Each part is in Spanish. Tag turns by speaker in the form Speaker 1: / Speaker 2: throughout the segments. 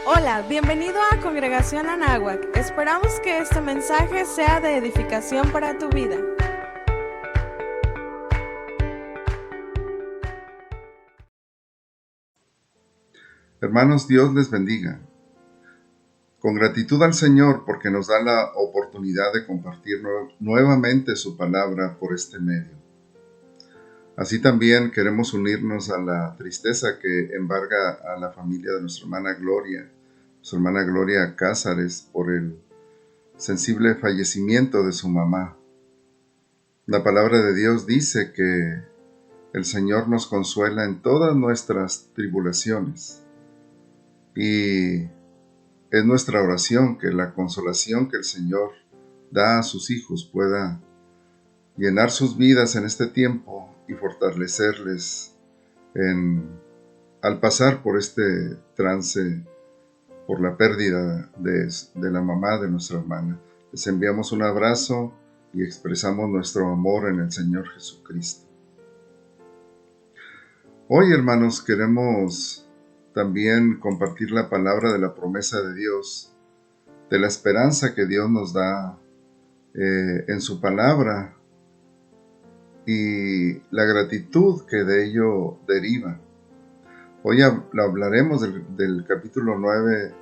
Speaker 1: Hola, bienvenido a Congregación Anáhuac. Esperamos que este mensaje sea de edificación para tu vida.
Speaker 2: Hermanos, Dios les bendiga. Con gratitud al Señor porque nos da la oportunidad de compartir nuevamente su palabra por este medio. Así también queremos unirnos a la tristeza que embarga a la familia de nuestra hermana Gloria Cázares, por el sensible fallecimiento de su mamá. La palabra de Dios dice que el Señor nos consuela en todas nuestras tribulaciones. Y es nuestra oración que la consolación que el Señor da a sus hijos pueda llenar sus vidas en este tiempo y fortalecerles al pasar por este trance, por la pérdida de la mamá de nuestra hermana. Les enviamos un abrazo y expresamos nuestro amor en el Señor Jesucristo. Hoy, hermanos, queremos también compartir la palabra de la promesa de Dios, de la esperanza que Dios nos da en su palabra y la gratitud que de ello deriva. Hoy hablaremos del capítulo 9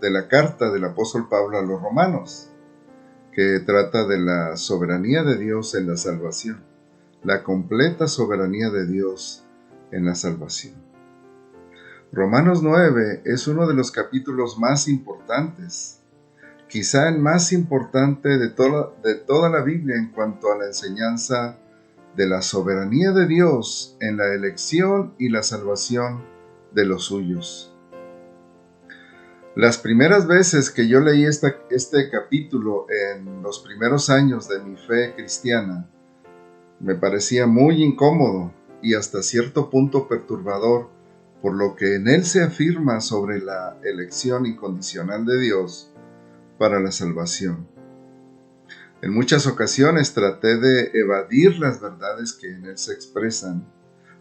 Speaker 2: de la carta del apóstol Pablo a los romanos, que trata de la soberanía de Dios en la salvación, la completa soberanía de Dios en la salvación. Romanos 9 es uno de los capítulos más importantes, quizá el más importante de toda la Biblia en cuanto a la enseñanza de la soberanía de Dios en la elección y la salvación de los suyos. Las primeras veces que yo leí este capítulo en los primeros años de mi fe cristiana, me parecía muy incómodo y hasta cierto punto perturbador, por lo que en él se afirma sobre la elección incondicional de Dios para la salvación. En muchas ocasiones traté de evadir las verdades que en él se expresan,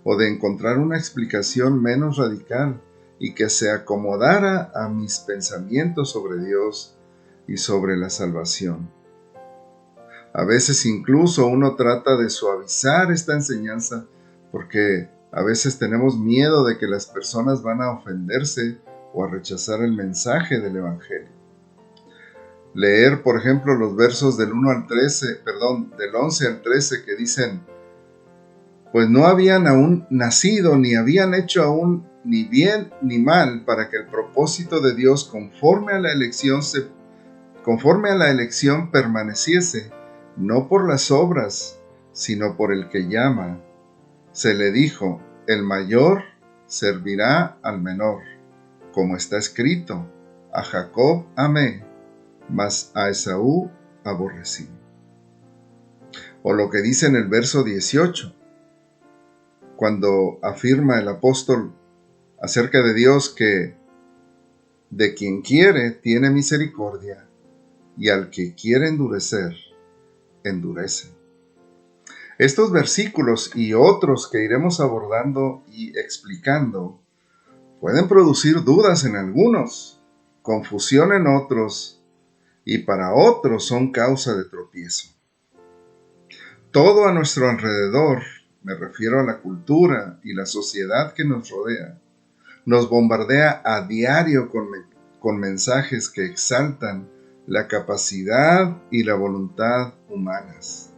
Speaker 2: o de encontrar una explicación menos radical y que se acomodara a mis pensamientos sobre Dios y sobre la salvación. A veces incluso uno trata de suavizar esta enseñanza porque a veces tenemos miedo de que las personas van a ofenderse o a rechazar el mensaje del Evangelio. Leer, por ejemplo, los versos del 11 al 13 que dicen: pues no habían aún nacido, ni habían hecho aún ni bien ni mal, para que el propósito de Dios conforme a la elección permaneciese, no por las obras, sino por el que llama. Se le dijo: el mayor servirá al menor, como está escrito: a Jacob amé, mas a Esaú aborrecí. O lo que dice en el verso 18, cuando afirma el apóstol acerca de Dios que de quien quiere tiene misericordia, y al que quiere endurecer, endurece. Estos versículos y otros que iremos abordando y explicando pueden producir dudas en algunos, confusión en otros, y para otros son causa de tropiezo. Todo a nuestro alrededor, me refiero a la cultura y la sociedad que nos rodea, nos bombardea a diario con mensajes que exaltan la capacidad y la voluntad humanas.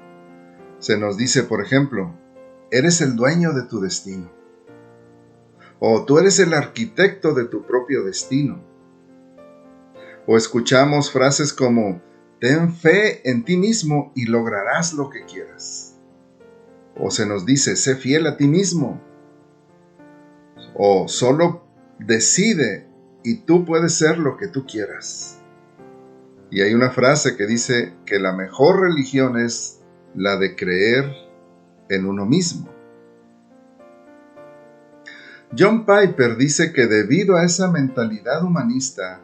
Speaker 2: Se nos dice, por ejemplo: eres el dueño de tu destino. O tú eres el arquitecto de tu propio destino. O escuchamos frases como: ten fe en ti mismo y lograrás lo que quieras. O se nos dice: sé fiel a ti mismo. O solo decide y tú puedes ser lo que tú quieras. Y hay una frase que dice que la mejor religión es la de creer en uno mismo. John Piper dice que debido a esa mentalidad humanista,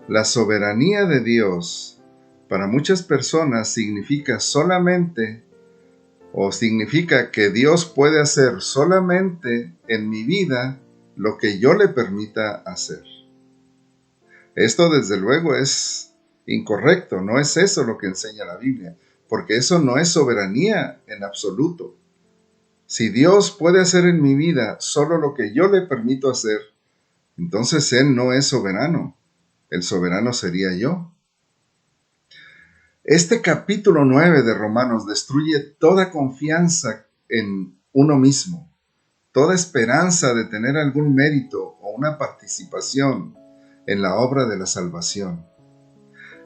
Speaker 2: la soberanía de Dios para muchas personas significa que Dios puede hacer solamente en mi vida lo que yo le permita hacer. Esto desde luego es incorrecto, no es eso lo que enseña la Biblia, porque eso no es soberanía en absoluto. Si Dios puede hacer en mi vida solo lo que yo le permito hacer, entonces Él no es soberano. El soberano sería yo. Este capítulo 9 de Romanos destruye toda confianza en uno mismo, toda esperanza de tener algún mérito o una participación en la obra de la salvación.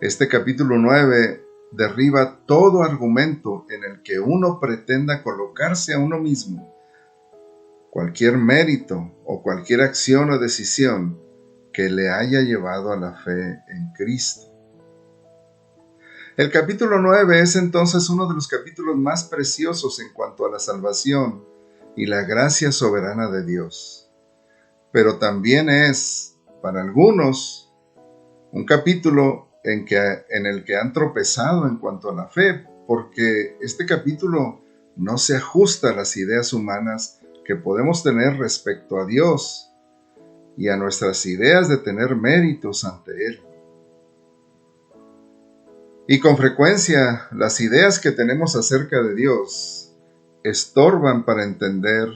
Speaker 2: Este capítulo 9 derriba todo argumento en el que uno pretenda colocarse a uno mismo cualquier mérito o cualquier acción o decisión que le haya llevado a la fe en Cristo. El capítulo 9 es entonces uno de los capítulos más preciosos en cuanto a la salvación y la gracia soberana de Dios. Pero también es, para algunos, un capítulo en el que han tropezado en cuanto a la fe, porque este capítulo no se ajusta a las ideas humanas que podemos tener respecto a Dios y a nuestras ideas de tener méritos ante Él. Y con frecuencia las ideas que tenemos acerca de Dios estorban para entender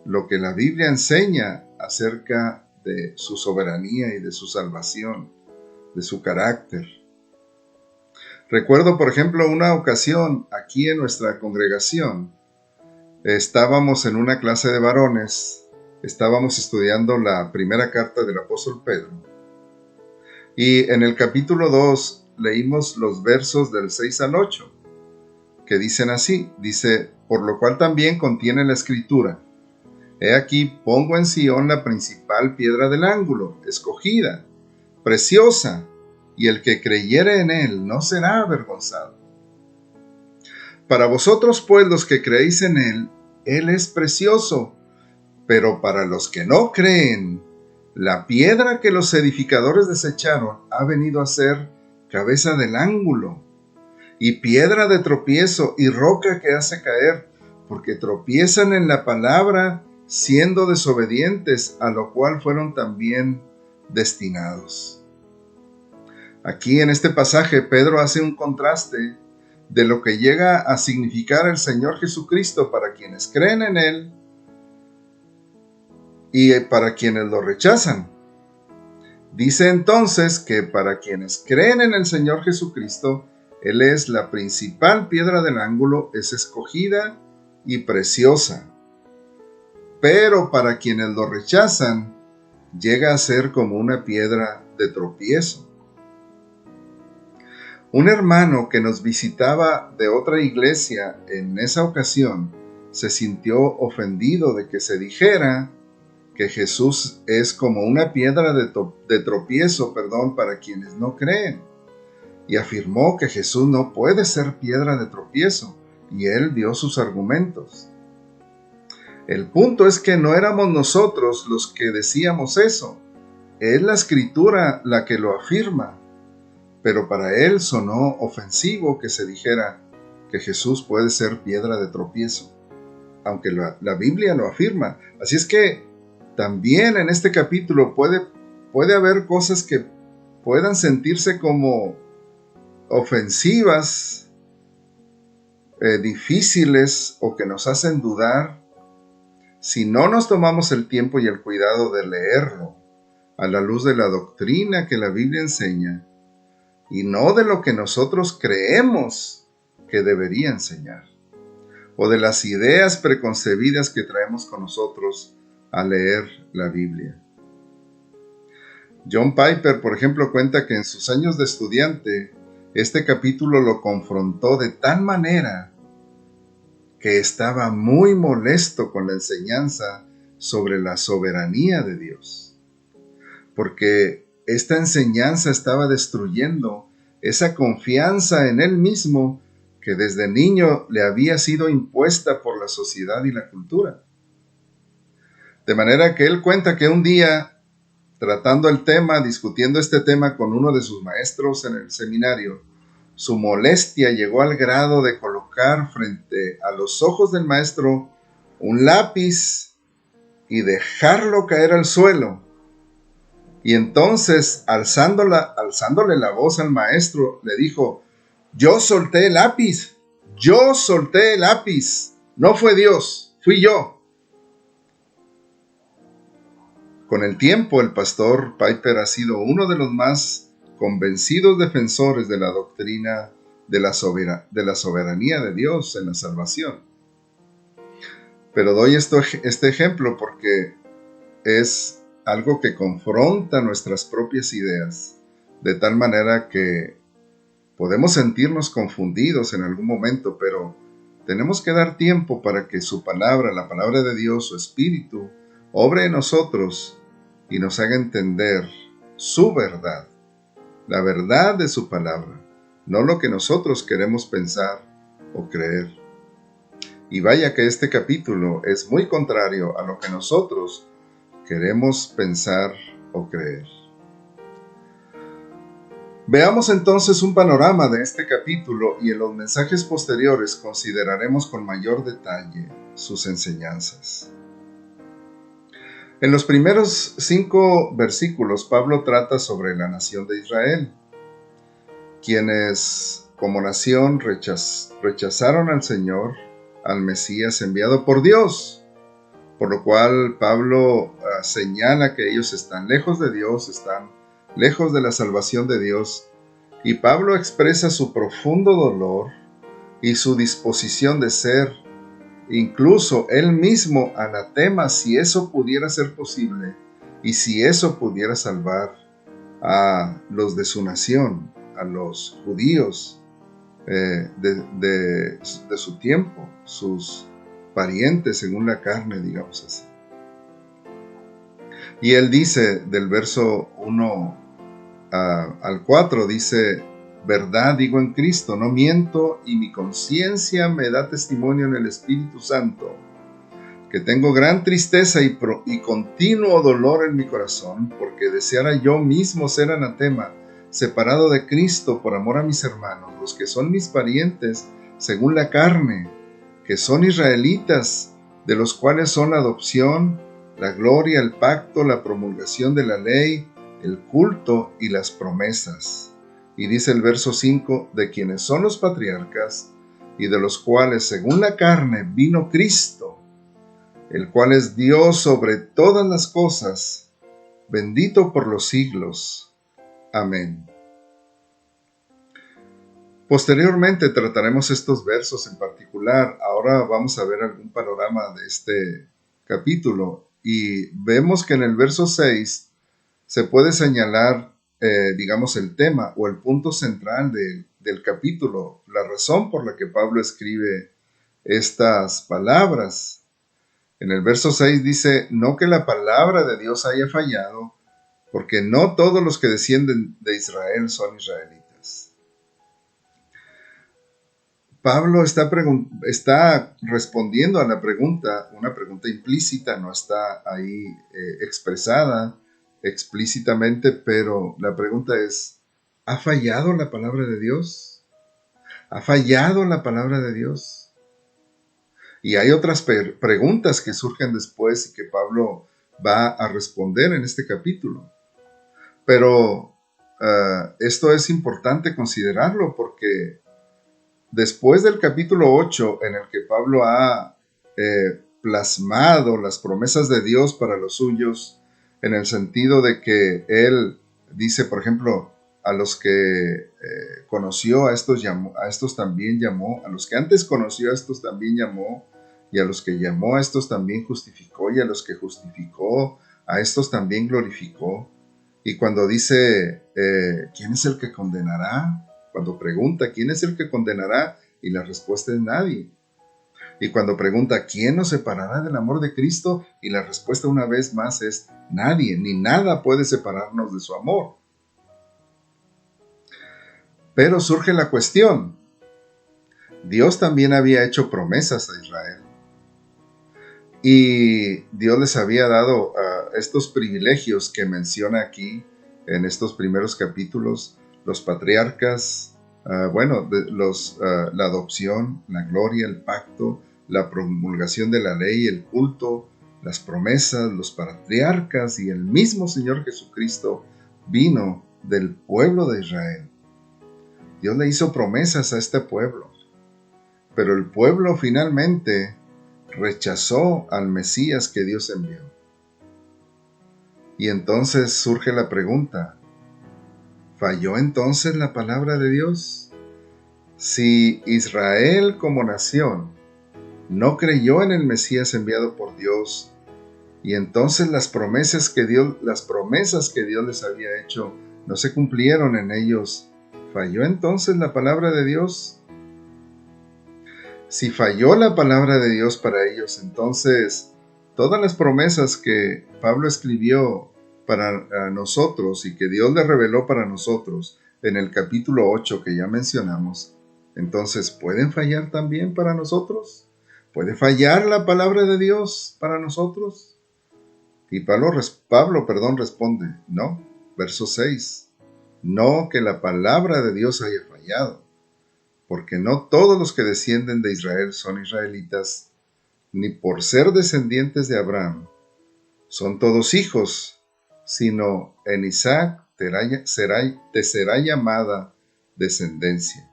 Speaker 2: lo que la Biblia enseña acerca de su soberanía y de su salvación, de su carácter. Recuerdo, por ejemplo, una ocasión aquí en nuestra congregación. Estábamos en una clase de varones, estábamos estudiando la primera carta del apóstol Pedro. Y en el capítulo 2 leímos los versos del 6 al 8, que dicen así, dice, por lo cual también contiene la escritura, he aquí pongo en Sión la principal piedra del ángulo, escogida, preciosa, y el que creyere en él no será avergonzado. Para vosotros pues los que creéis en él es precioso, pero para los que no creen, la piedra que los edificadores desecharon ha venido a ser cabeza del ángulo, y piedra de tropiezo y roca que hace caer, porque tropiezan en la palabra, siendo desobedientes, a lo cual fueron también destinados. Aquí en este pasaje Pedro hace un contraste de lo que llega a significar el Señor Jesucristo para quienes creen en Él y para quienes lo rechazan. Dice entonces que para quienes creen en el Señor Jesucristo, Él es la principal piedra del ángulo, es escogida y preciosa. Pero para quienes lo rechazan, llega a ser como una piedra de tropiezo. Un hermano que nos visitaba de otra iglesia en esa ocasión se sintió ofendido de que se dijera que Jesús es como una piedra de tropiezo, para quienes no creen, y afirmó que Jesús no puede ser piedra de tropiezo, y él dio sus argumentos. El punto es que no éramos nosotros los que decíamos eso, es la Escritura la que lo afirma, pero para él sonó ofensivo que se dijera que Jesús puede ser piedra de tropiezo, aunque la Biblia lo afirma. Así es que también en este capítulo puede haber cosas que puedan sentirse como ofensivas, difíciles o que nos hacen dudar si no nos tomamos el tiempo y el cuidado de leerlo a la luz de la doctrina que la Biblia enseña y no de lo que nosotros creemos que debería enseñar o de las ideas preconcebidas que traemos con nosotros a leer la Biblia. John Piper, por ejemplo, cuenta que en sus años de estudiante, este capítulo lo confrontó de tal manera que estaba muy molesto con la enseñanza sobre la soberanía de Dios, porque esta enseñanza estaba destruyendo esa confianza en él mismo que desde niño le había sido impuesta por la sociedad y la cultura. De manera que él cuenta que un día, tratando discutiendo este tema con uno de sus maestros en el seminario, su molestia llegó al grado de colocar frente a los ojos del maestro un lápiz y dejarlo caer al suelo. Y entonces, alzándole la voz al maestro, le dijo: yo solté el lápiz, no fue Dios, fui yo. Con el tiempo, el pastor Piper ha sido uno de los más convencidos defensores de la doctrina de la soberanía de Dios en la salvación. Pero doy este ejemplo porque es algo que confronta nuestras propias ideas, de tal manera que podemos sentirnos confundidos en algún momento, pero tenemos que dar tiempo para que su palabra, la palabra de Dios, su Espíritu, obre en nosotros y nos haga entender su verdad, la verdad de su palabra, no lo que nosotros queremos pensar o creer. Y vaya que este capítulo es muy contrario a lo que nosotros queremos pensar o creer. Veamos entonces un panorama de este capítulo y en los mensajes posteriores consideraremos con mayor detalle sus enseñanzas. En los primeros 5 versículos, Pablo trata sobre la nación de Israel, quienes como nación rechazaron al Señor, al Mesías enviado por Dios, por lo cual Pablo señala que ellos están lejos de Dios, están lejos de la salvación de Dios, y Pablo expresa su profundo dolor y su disposición de ser, incluso él mismo, anatema, si eso pudiera ser posible y si eso pudiera salvar a los de su nación, a los judíos de su tiempo, sus parientes según la carne, digamos así. Y él dice del verso 1 al 4, dice: verdad digo en Cristo, no miento, y mi conciencia me da testimonio en el Espíritu Santo, que tengo gran tristeza y continuo dolor en mi corazón, porque deseara yo mismo ser anatema, separado de Cristo por amor a mis hermanos, los que son mis parientes según la carne, que son israelitas, de los cuales son la adopción, la gloria, el pacto, la promulgación de la ley, el culto y las promesas. Y dice el verso 5, de quienes son los patriarcas, y de los cuales según la carne vino Cristo, el cual es Dios sobre todas las cosas, bendito por los siglos. Amén. Posteriormente trataremos estos versos en particular. Ahora vamos a ver algún panorama de este capítulo y vemos que en el verso 6 se puede señalar, digamos, el tema o el punto central del capítulo, la razón por la que Pablo escribe estas palabras. En el verso 6 dice: no que la palabra de Dios haya fallado, porque no todos los que descienden de Israel son israelitas. Pablo está respondiendo a la pregunta, una pregunta implícita, no está ahí expresada explícitamente, pero la pregunta es: ¿ha fallado la palabra de Dios? ¿Ha fallado la palabra de Dios? Y hay otras preguntas que surgen después y que Pablo va a responder en este capítulo. Pero esto es importante considerarlo porque después del capítulo 8, en el que Pablo ha plasmado las promesas de Dios para los suyos, en el sentido de que él dice, por ejemplo, a los que conoció, a estos también llamó, a los que antes conoció, a estos también llamó, y a los que llamó, a estos también justificó, y a los que justificó, a estos también glorificó. Y cuando dice, ¿quién es el que condenará? Cuando pregunta, ¿quién es el que condenará? Y la respuesta es nadie. Y cuando pregunta, ¿quién nos separará del amor de Cristo? Y la respuesta una vez más es nadie, ni nada puede separarnos de su amor. Pero surge la cuestión. Dios también había hecho promesas a Israel. Y Dios les había dado estos privilegios que menciona aquí en estos primeros capítulos, los patriarcas, la adopción, la gloria, el pacto, la promulgación de la ley, el culto, las promesas, los patriarcas y el mismo Señor Jesucristo vino del pueblo de Israel. Dios le hizo promesas a este pueblo, pero el pueblo finalmente rechazó al Mesías que Dios envió. Y entonces surge la pregunta, ¿falló entonces la palabra de Dios? Si Israel como nación no creyó en el Mesías enviado por Dios, y entonces las promesas que Dios les había hecho no se cumplieron en ellos, ¿falló entonces la palabra de Dios? Si falló la palabra de Dios para ellos, entonces todas las promesas que Pablo escribió para nosotros y que Dios le reveló para nosotros en el capítulo 8 que ya mencionamos, entonces ¿pueden fallar también para nosotros? ¿Puede fallar la palabra de Dios para nosotros? Y Pablo responde, no, verso 6, no que la palabra de Dios haya fallado, porque no todos los que descienden de Israel son israelitas, ni por ser descendientes de Abraham son todos hijos, sino en Isaac te será llamada descendencia.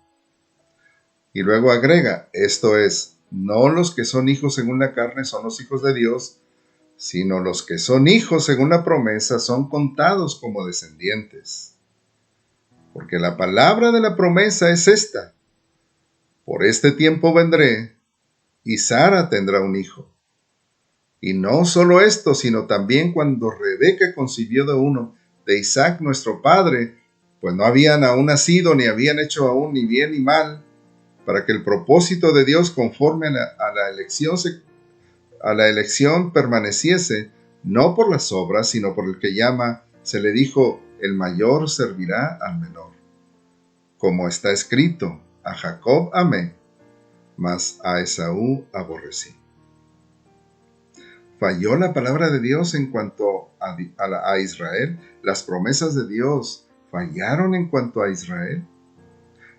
Speaker 2: Y luego agrega, esto es, no los que son hijos según la carne son los hijos de Dios, sino los que son hijos según la promesa son contados como descendientes. Porque la palabra de la promesa es esta: por este tiempo vendré, y Sara tendrá un hijo. Y no solo esto, sino también cuando Rebeca concibió de uno, de Isaac nuestro padre, pues no habían aún nacido, ni habían hecho aún ni bien ni mal, para que el propósito de Dios conforme a la elección permaneciese, no por las obras, sino por el que llama, se le dijo, el mayor servirá al menor. Como está escrito, a Jacob amé, mas a Esaú aborrecí. ¿Falló la palabra de Dios en cuanto a Israel? ¿Las promesas de Dios fallaron en cuanto a Israel?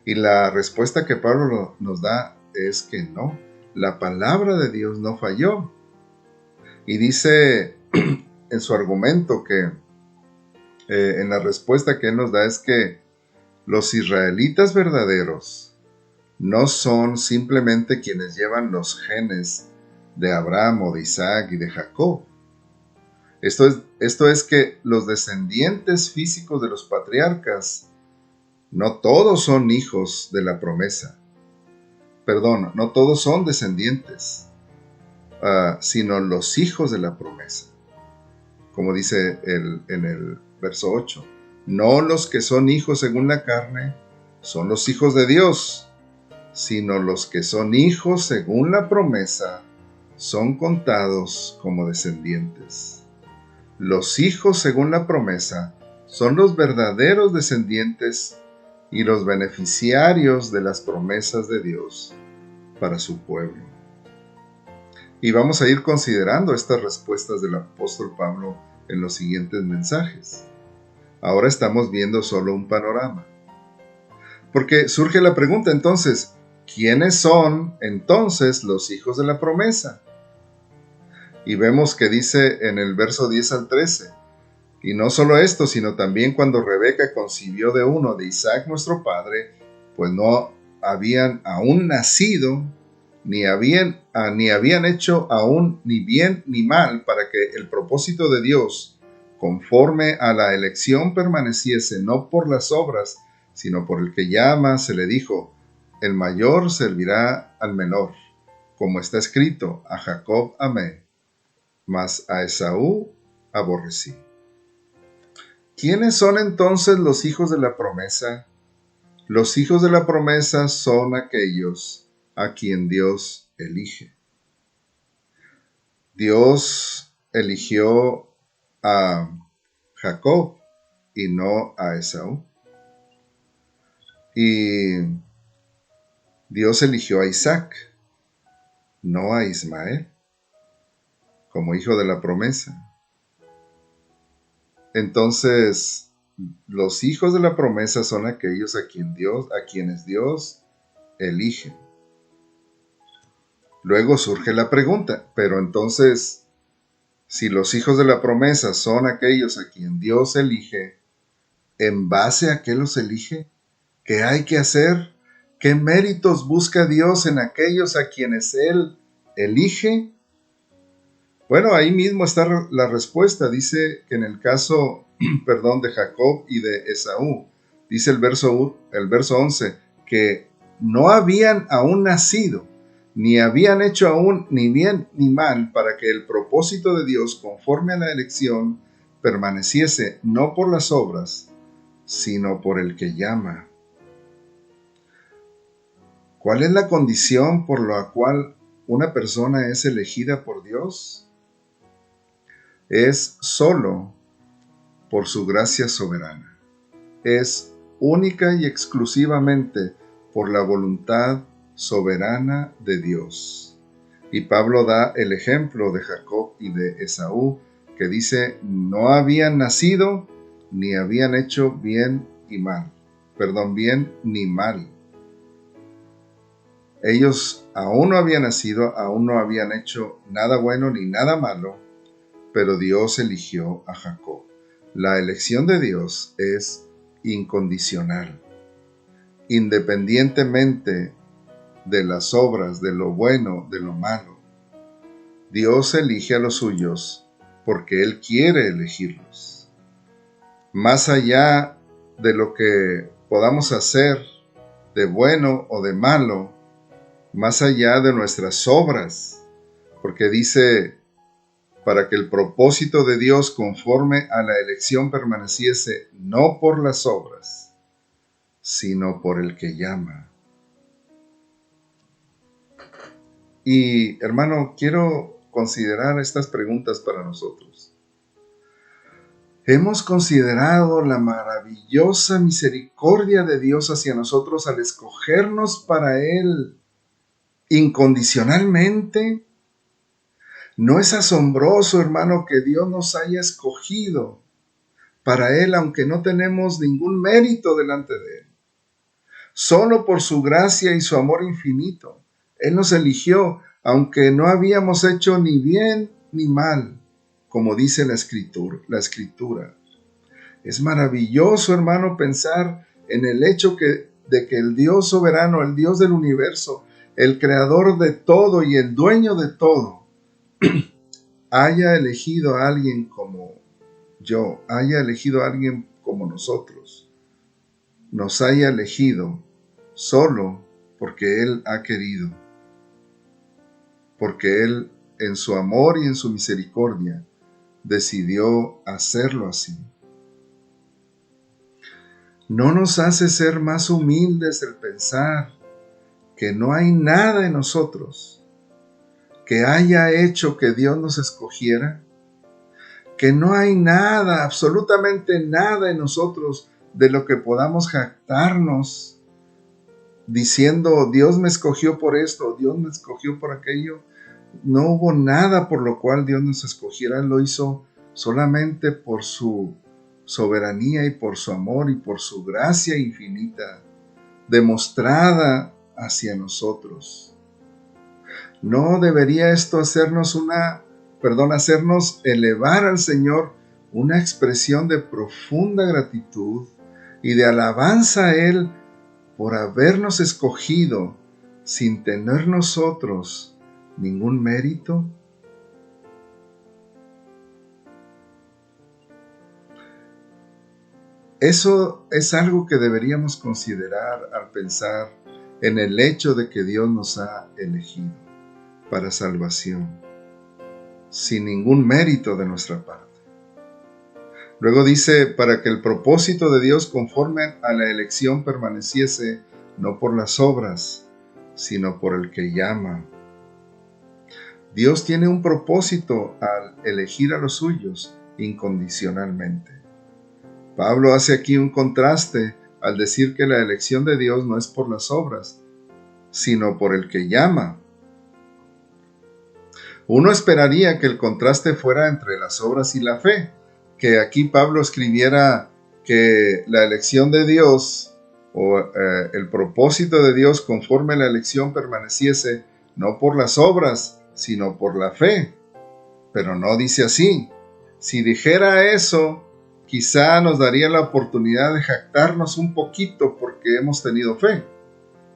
Speaker 2: Y la respuesta que Pablo nos da es que no, la palabra de Dios no falló. Y dice en su argumento que en la respuesta que él nos da es que los israelitas verdaderos no son simplemente quienes llevan los genes de Abraham o de Isaac y de Jacob. Esto es que los descendientes físicos de los patriarcas no todos son hijos de la promesa. Perdón, no todos son descendientes, sino los hijos de la promesa. Como dice en el verso 8, no los que son hijos según la carne son los hijos de Dios, sino los que son hijos según la promesa son contados como descendientes. Los hijos según la promesa son los verdaderos descendientes y los beneficiarios de las promesas de Dios para su pueblo. Y vamos a ir considerando estas respuestas del apóstol Pablo en los siguientes mensajes. Ahora estamos viendo solo un panorama. Porque surge la pregunta entonces, ¿quiénes son entonces los hijos de la promesa? Y vemos que dice en el verso 10 al 13, y no solo esto, sino también cuando Rebeca concibió de uno, de Isaac nuestro padre, pues no habían aún nacido, ni habían hecho aún ni bien ni mal, para que el propósito de Dios, conforme a la elección, permaneciese no por las obras, sino por el que llama, se le dijo, el mayor servirá al menor, como está escrito, a Jacob amé, mas a Esaú aborrecí. ¿Quiénes son entonces los hijos de la promesa? Los hijos de la promesa son aquellos a quien Dios elige. Dios eligió a Jacob y no a Esaú. Y Dios eligió a Isaac, no a Ismael, como hijo de la promesa. Entonces, los hijos de la promesa son aquellos a quienes Dios elige. Luego surge la pregunta, pero entonces, Si los hijos de la promesa son aquellos a quien Dios elige, ¿en base a qué los elige? ¿Qué hay que hacer? ¿Qué méritos busca Dios en aquellos a quienes Él elige? Bueno, ahí mismo está la respuesta. Dice que en el caso, de Jacob y de Esaú, dice el verso 11, que no habían aún nacido, ni habían hecho aún ni bien ni mal, para que el propósito de Dios, conforme a la elección, permaneciese no por las obras, sino por el que llama. ¿Cuál es la condición por la cual una persona es elegida por Dios? Es solo por su gracia soberana. Es única y exclusivamente por la voluntad soberana de Dios. Y Pablo da el ejemplo de Jacob y de Esaú, que dice, no habían nacido ni habían hecho bien ni mal. Ellos aún no habían nacido, aún no habían hecho nada bueno ni nada malo, pero Dios eligió a Jacob. La elección de Dios es incondicional, independientemente de las obras, de lo bueno, de lo malo. Dios elige a los suyos porque Él quiere elegirlos. Más allá de lo que podamos hacer de bueno o de malo, más allá de nuestras obras, porque dice, para que el propósito de Dios conforme a la elección permaneciese no por las obras, sino por el que llama. Y hermano, quiero considerar estas preguntas para nosotros. ¿Hemos considerado la maravillosa misericordia de Dios hacia nosotros al escogernos para Él incondicionalmente? ¿No es asombroso, hermano, que Dios nos haya escogido para Él, aunque no tenemos ningún mérito delante de Él? Solo por su gracia y su amor infinito, Él nos eligió, aunque no habíamos hecho ni bien ni mal, como dice la Escritura. Es maravilloso, hermano, pensar en el hecho de que el Dios soberano, el Dios del universo, el creador de todo y el dueño de todo, haya elegido a alguien como yo, haya elegido a alguien como nosotros, nos haya elegido solo porque Él ha querido, porque Él en su amor y en su misericordia decidió hacerlo así. ¿No nos hace ser más humildes el pensar que no hay nada en nosotros que haya hecho que Dios nos escogiera? Que no hay nada, absolutamente nada en nosotros de lo que podamos jactarnos diciendo, Dios me escogió por esto, Dios me escogió por aquello. No hubo nada por lo cual Dios nos escogiera. Él lo hizo solamente por su soberanía y por su amor y por su gracia infinita demostrada hacia nosotros. ¿No debería esto hacernos elevar al Señor una expresión de profunda gratitud y de alabanza a Él por habernos escogido sin tener nosotros ningún mérito? Eso es algo que deberíamos considerar al pensar en el hecho de que Dios nos ha elegido para salvación, sin ningún mérito de nuestra parte. Luego dice, para que el propósito de Dios conforme a la elección permaneciese no por las obras, sino por el que llama. Dios tiene un propósito al elegir a los suyos incondicionalmente. Pablo hace aquí un contraste al decir que la elección de Dios no es por las obras, sino por el que llama. Uno esperaría que el contraste fuera entre las obras y la fe, que aquí Pablo escribiera que la elección de Dios o el propósito de Dios conforme a la elección permaneciese no por las obras, sino por la fe. Pero no dice así. Si dijera eso, quizá nos daría la oportunidad de jactarnos un poquito porque hemos tenido fe.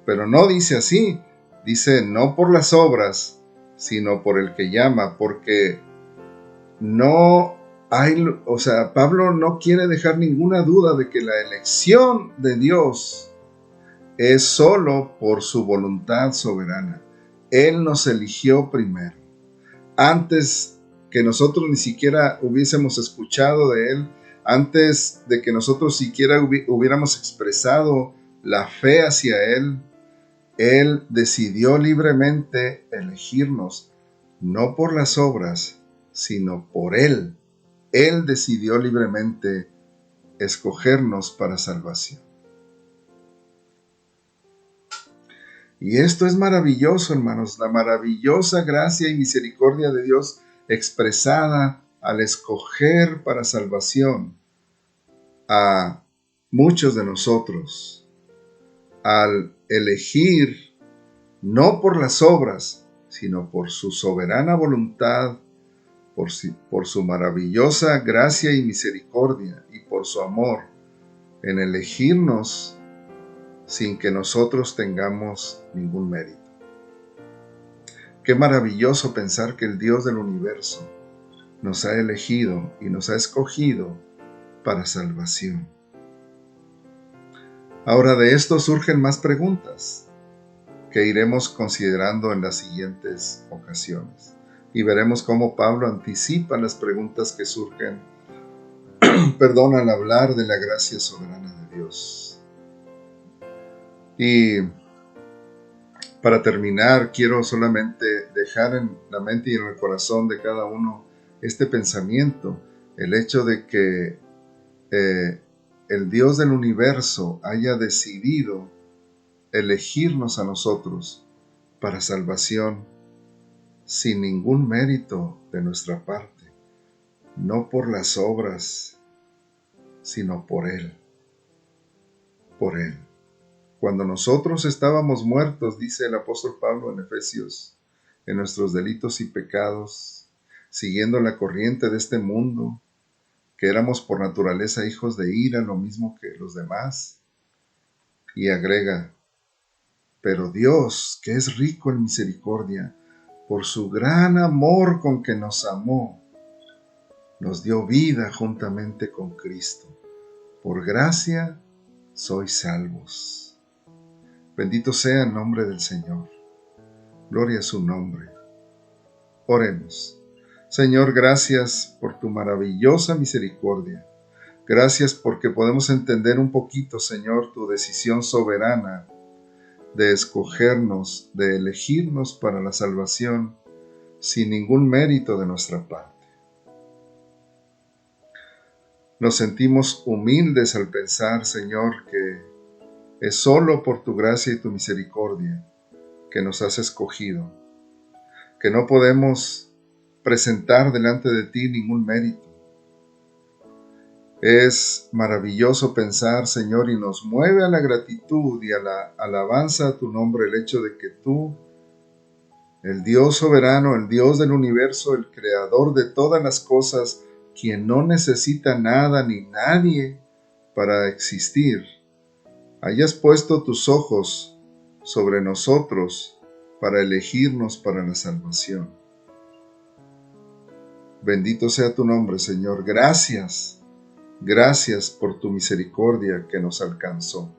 Speaker 2: Pero no dice así. Dice no por las obras, sino por el que llama, porque no hay, Pablo no quiere dejar ninguna duda de que la elección de Dios es solo por su voluntad soberana. Él nos eligió primero. Antes que nosotros ni siquiera hubiésemos escuchado de Él, antes de que nosotros siquiera hubiéramos expresado la fe hacia Él, Él decidió libremente elegirnos, no por las obras, sino por Él. Él decidió libremente escogernos para salvación. Y esto es maravilloso, hermanos, la maravillosa gracia y misericordia de Dios expresada al escoger para salvación a muchos de nosotros, al elegir no por las obras, sino por su soberana voluntad, por su maravillosa gracia y misericordia y por su amor en elegirnos sin que nosotros tengamos ningún mérito. Qué maravilloso pensar que el Dios del universo nos ha elegido y nos ha escogido para salvación. Ahora de esto surgen más preguntas que iremos considerando en las siguientes ocasiones. Y veremos cómo Pablo anticipa las preguntas que surgen, al hablar de la gracia soberana de Dios. Y para terminar, quiero solamente dejar en la mente y en el corazón de cada uno este pensamiento, el hecho de que el Dios del universo haya decidido elegirnos a nosotros para salvación sin ningún mérito de nuestra parte, no por las obras, sino por Él. Por Él. Cuando nosotros estábamos muertos, dice el apóstol Pablo en Efesios, en nuestros delitos y pecados, siguiendo la corriente de este mundo, que éramos por naturaleza hijos de ira, lo mismo que los demás. Y agrega, pero Dios, que es rico en misericordia, por su gran amor con que nos amó, nos dio vida juntamente con Cristo. Por gracia sois salvos. Bendito sea el nombre del Señor. Gloria a su nombre. Oremos. Señor, gracias por tu maravillosa misericordia. Gracias porque podemos entender un poquito, Señor, tu decisión soberana de escogernos, de elegirnos para la salvación sin ningún mérito de nuestra parte. Nos sentimos humildes al pensar, Señor, que es solo por tu gracia y tu misericordia que nos has escogido, que no podemos presentar delante de ti ningún mérito. Es maravilloso pensar, Señor, y nos mueve a la gratitud y a la alabanza a tu nombre el hecho de que tú, el Dios soberano, el Dios del universo, el creador de todas las cosas, quien no necesita nada ni nadie para existir, hayas puesto tus ojos sobre nosotros para elegirnos para la salvación. Bendito sea tu nombre, Señor. Gracias. Gracias por tu misericordia que nos alcanzó.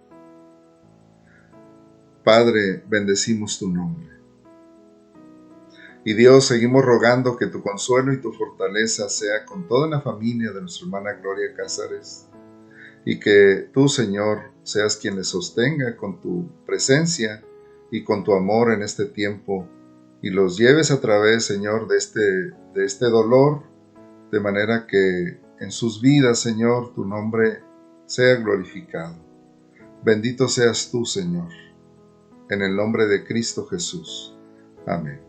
Speaker 2: Padre, bendecimos tu nombre. Y Dios, seguimos rogando que tu consuelo y tu fortaleza sea con toda la familia de nuestra hermana Gloria Cázares, y que tú, Señor, seas quien les sostenga con tu presencia y con tu amor en este tiempo, y los lleves a través, Señor, de este dolor, de manera que en sus vidas, Señor, tu nombre sea glorificado. Bendito seas tú, Señor, en el nombre de Cristo Jesús. Amén.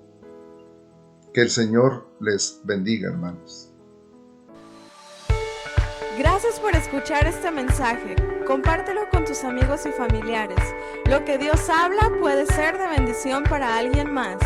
Speaker 2: Que el Señor les bendiga, hermanos.
Speaker 1: Gracias por escuchar este mensaje. Compártelo con tus amigos y familiares. Lo que Dios habla puede ser de bendición para alguien más.